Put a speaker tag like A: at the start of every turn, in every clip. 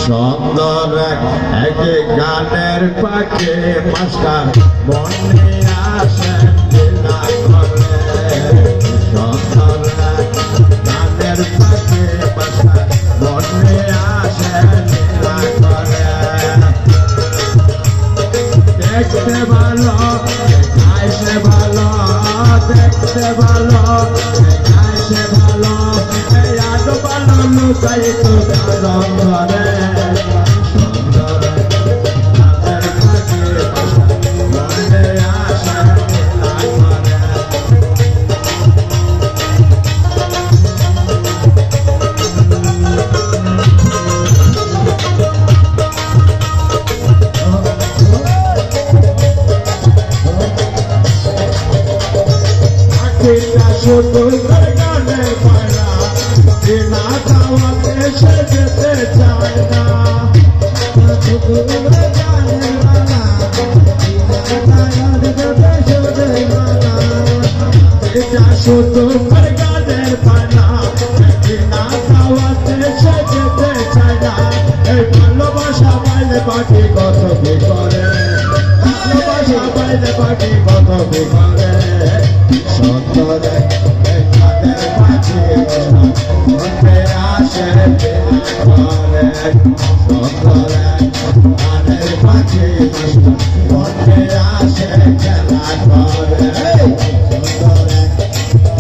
A: সুন্দর এক গানের পাখি মাস্টার বনে আসেন লীলা করে। সুন্দর গানের পাখি মাস্টার বনে আসেন লীলা করে। দেখতে ভালো খাইছে ভালো, দেখতে ভালো খাইছে ভালো, এই আগে ভালো লুকাই তো গান করে। সুন্দর গানের পাখি বনে আসেন লীলা করে। শুধু গানের পায়রা বিনা দাওয়াতে সে যেতে চায় না। শুধু গানের পায়রা বিনা দাওয়াতে যেতে মানা। এটা শুধু গানের পায়রা বিনা দাওয়াতে সে যেতে চায় না। এই ভালোবাসা পাইলে পাখি কত কি করে, ভালোবাসা পাইলে পাখি কত কি করে। সুন্দর গানের পাখি বনে আসেন লীলা করে। সুন্দর গানের পাখি বনে আসেন খেলা করে। সুন্দর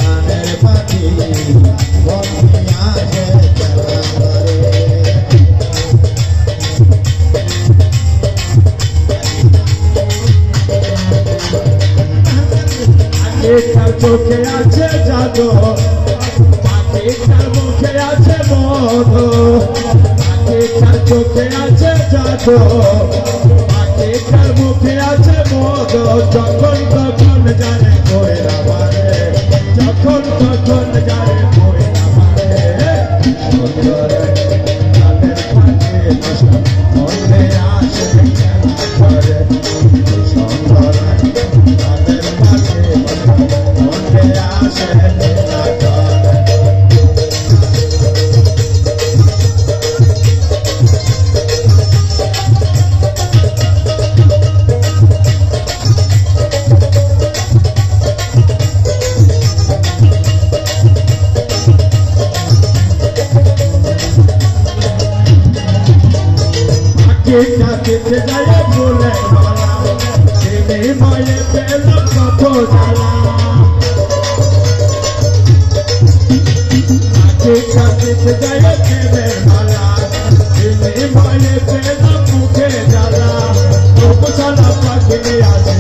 A: গানের পাখি বনে আসেন খেলা করে। পাখিটার চোখে আছে জাদু, পাখিটার মুখে আছে মধু, পাখিটার চোখে আছে জাদু, পাখিটার মুখে আছে মধু। যখন তখন জানে কইরা মারে, যখন তখন জানে কইরা মারে। সুন্দর গানের পাখি মাস্টার বনে আসেন খেলা করে। সুন্দর গানের পাখি বনে আসেন লীলা করে। পাখিটা দেখতে যায় বলে মালা, বিনিময়ে পেলাম কত জ্বালা। পাখিটা দেখতে যায় প্রেমের মালা, বিনিময়ে পেলাম মুখে জ্বালা। তবু ছাড়া পাখি আসে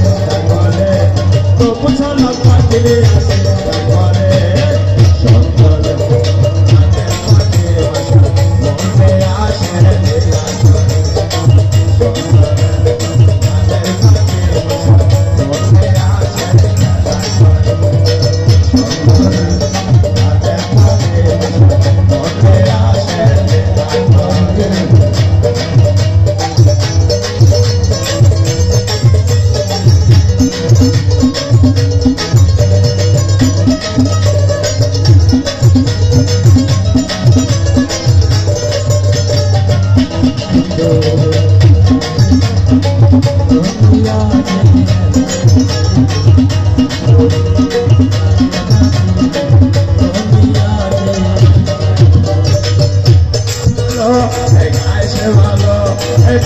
A: ঘরে, তবু ছাড়া পাখি আসে ঘরে। সুন্দর গানের পাখি বনে আসেন লীলা করে।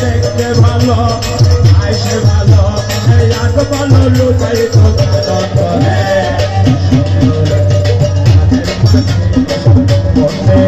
A: দেখতে ভালো আইসে ভালো, এই আগ ভালো লুকাই তো গান করে। বনে